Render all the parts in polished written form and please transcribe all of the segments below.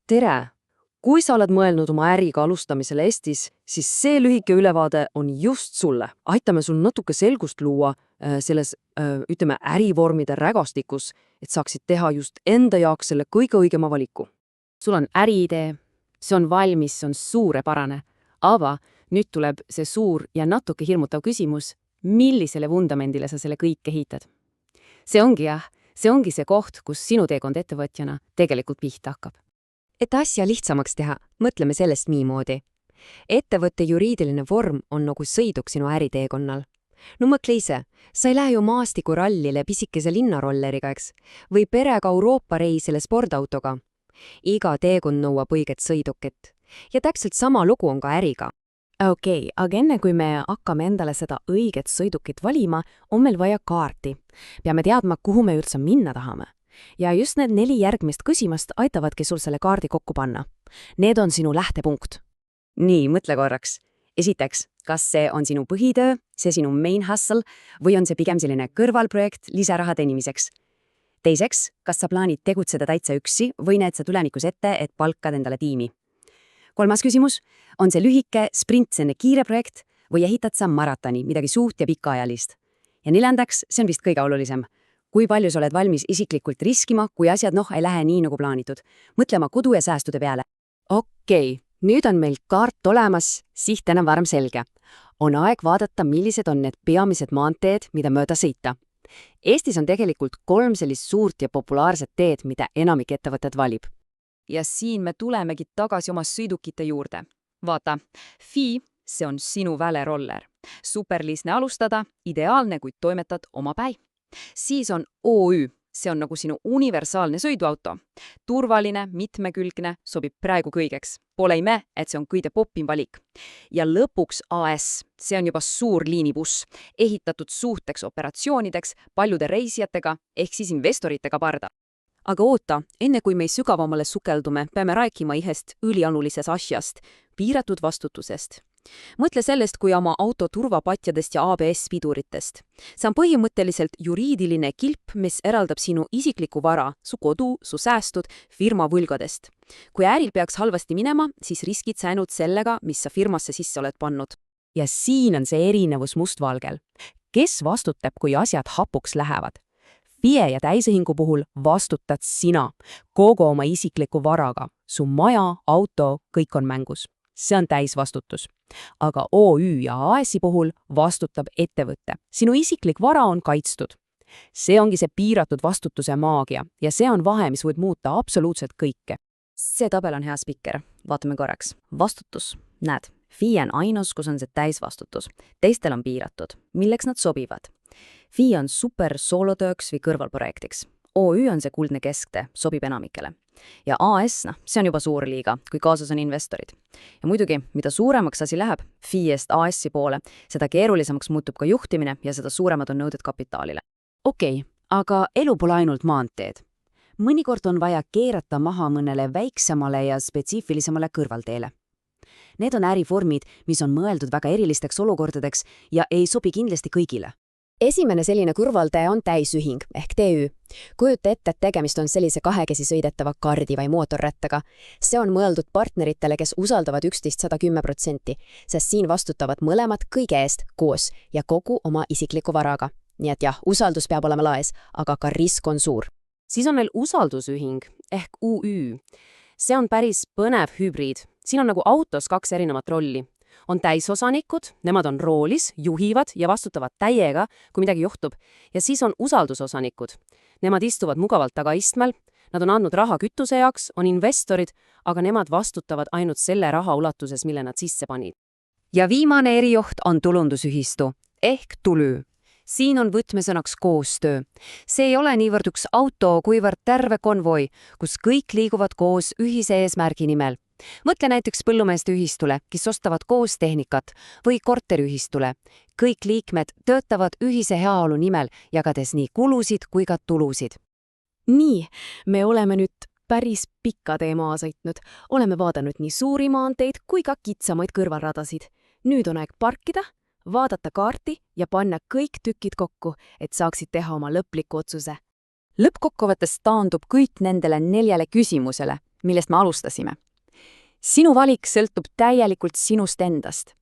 Tere! Kui sa oled mõelnud oma äriga alustamisele Eestis, siis see lühike ülevaade on just sulle. Aitame sul natuke selgust luua selles, ärivormide rägastikus, et saaksid teha just enda jaoks selle kõige õigema valiku. Sul on äriidee, see on valmis, see on suurepärane. Aga nüüd tuleb see suur ja natuke hirmutav küsimus, millisele vundamendile sa selle kõik ehitad. See ongi see koht, kus sinu teekond ettevõtjana tegelikult pihta hakkab. Et asja lihtsamaks teha, mõtleme sellest niimoodi. Ettevõtte juriidiline vorm on nagu sõiduk sinu äriteekonnal. No mõtle ise, sa ei lähe ju maastikurallile pisikese linnarolleriga, eks? Või perega Euroopa reisile sportautoga. Iga teekond nõuab õiget sõidukit. Ja täpselt sama lugu on ka äriga. Okei, aga enne kui me hakkame endale seda õiget sõidukit valima, on meil vaja kaarti. Peame teadma, kuhu me üldse minna tahame. Ja just need 4 järgmist küsimust aitavadki sul selle kaardi kokku panna. Need on sinu lähtepunkt. Nii, mõtle korraks. Esiteks, kas see on sinu põhitöö, see sinu main hustle või on see pigem selline kõrvalprojekt lisaraha teenimiseks? Teiseks, kas sa plaanid tegutseda täitsa üksi või näed sa tulevikus ette, et palkad endale tiimi? Kolmas küsimus, on see lühike sprintsene kiire projekt või ehitad sa maratoni, midagi suurt ja pikaajalist? Ja neljandaks, see on vist kõige olulisem. Kui palju sa oled valmis isiklikult riskima, kui asjad ei lähe nii nagu plaanitud? Mõtlema kodu ja säästude peale. Okei, nüüd on meil kaart olemas, siht enam-vähem selge. On aeg vaadata, millised on need peamised maanteed, mida mööda sõita. Eestis on tegelikult 3 sellist suurt ja populaarset teed, mida enamik ettevõtted valib. Ja siin me tulemegi tagasi oma sõidukite juurde. Vaata, FI, see on sinu väleroller. Superlihtne alustada, ideaalne, kui toimetad oma päi. Siis on OÜ, see on nagu sinu universaalne sõiduauto. Turvaline, mitmekülgne, sobib praegu kõigeks. Pole ime, et see on kõige popim valik. Ja lõpuks AS, see on juba suur liinibuss, ehitatud suurteks operatsioonideks, paljude reisijatega ehk siis investoritega parda. Aga oota, enne kui me sügavamale sukeldume, peame rääkima ühest ülianulisest asjast, piiratud vastutusest. Mõtle sellest kui oma auto turvapatjadest ja ABS-piduritest. See on põhimõtteliselt juriidiline kilp, mis eraldab sinu isikliku vara, su kodu, su säästud, firma võlgadest. Kui äril peaks halvasti minema, siis riskid sa ainult sellega, mis sa firmasse sisse oled pannud. Ja siin on see erinevus mustvalgel. Kes vastutab, kui asjad hapuks lähevad? FIE ja täisühingu puhul vastutad sina, kogu oma isikliku varaga. Su maja, auto, kõik on mängus. See on täisvastutus. Aga OÜ ja AS-i puhul vastutab ettevõtte. Sinu isiklik vara on kaitstud. See ongi see piiratud vastutuse maagia ja see on vahe, mis võib muuta absoluutselt kõike. See tabel on hea spikker. Vaatame korraks. Vastutus. Näed, FIE on ainus, kus on see täisvastutus. Teistel on piiratud. Milleks nad sobivad? FIE on super soolotööks või kõrvalprojektiks. OÜ on see kuldne kesktee, sobib enamikele. Ja AS, see on juba suur liiga, kui kaasas on investorid. Ja muidugi, mida suuremaks asi läheb FIE-st AS-i poole, seda keerulisemaks muutub ka juhtimine ja seda suuremad on nõuded kapitaalile. Okei, aga elu pole ainult maanteed. Mõnikord on vaja keerata maha mõnele väiksemale ja spetsiifilisemale kõrvalteele. Need on ärivormid, mis on mõeldud väga erilisteks olukordadeks ja ei sobi kindlasti kõigile. Esimene selline kõrvaltee on täisühing ehk TÜ. Kujuta ette, et tegemist on sellise kahekesi sõidetava kardi või mootorrattaga. See on mõeldud partneritele, kes usaldavad üksteist 110%, sest siin vastutavad mõlemad kõige eest koos ja kogu oma isikliku varaga. Nii et jah, usaldus peab olema laes, aga ka risk on suur. Siis on veel usaldusühing ehk UÜ. See on päris põnev hübriid. Siin on nagu autos 2 erinevat rolli. On täisosanikud, nemad on roolis, juhivad ja vastutavad täiega, kui midagi juhtub. Ja siis on usaldusosanikud. Nemad istuvad mugavalt tagaistmel, nad on andnud raha kütuse jaoks, on investorid, aga nemad vastutavad ainult selle raha ulatuses, mille nad sisse panid. Ja viimane erijoht on tulundusühistu ehk TULÜ. Siin on võtmesõnaks koostöö. See ei ole niivõrd üks auto, kuivõrd terve konvoi, kus kõik liiguvad koos ühise eesmärgi nimel. Mõtle näiteks põllumeeste ühistule, kes ostavad koos tehnikat või korteriühistule. Kõik liikmed töötavad ühise heaolu nimel, jagades nii kulusid kui ka tulusid. Nii, me oleme nüüd päris pikka tee maha sõitnud. Oleme vaadanud nii suuri maanteid kui ka kitsamaid kõrvalradasid. Nüüd on aeg parkida, vaadata kaarti ja panna kõik tükid kokku, et saaksid teha oma lõpliku otsuse. Lõppkokkuvõttes taandub kõik nendele 4 küsimusele. millest me alustasime. Sinu valik sõltub täielikult sinust endast.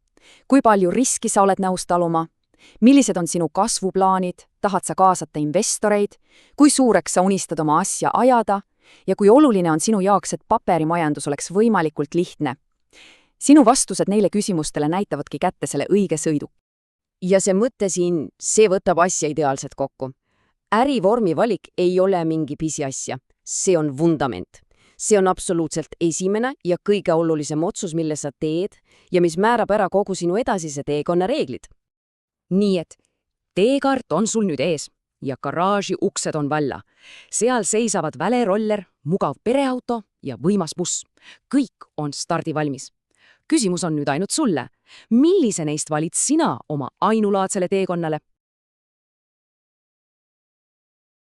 Kui palju riski sa oled nõus taluma? Millised on sinu kasvuplaanid? Tahad sa kaasata investoreid? Kui suureks sa unistad oma asja ajada? Ja kui oluline on sinu jaoks, et paperimajandus oleks võimalikult lihtne? Sinu vastused neile küsimustele näitavadki kätte selle õige sõidu. Ja see mõte siin, see võtab asja ideaalselt kokku. Ärivormi valik ei ole mingi pisiasja. See on vundament. See on absoluutselt esimene ja kõige olulisem otsus, mille sa teed ja mis määrab ära kogu sinu edasise teekonna reeglid. Nii et teekaart on sul nüüd ees ja garaaži uksed on valla. Seal seisavad väleroller, mugav pereauto ja võimas buss. Kõik on stardivalmis. Küsimus on nüüd ainult sulle. Millise neist valid sina oma ainulaadsele teekonnale?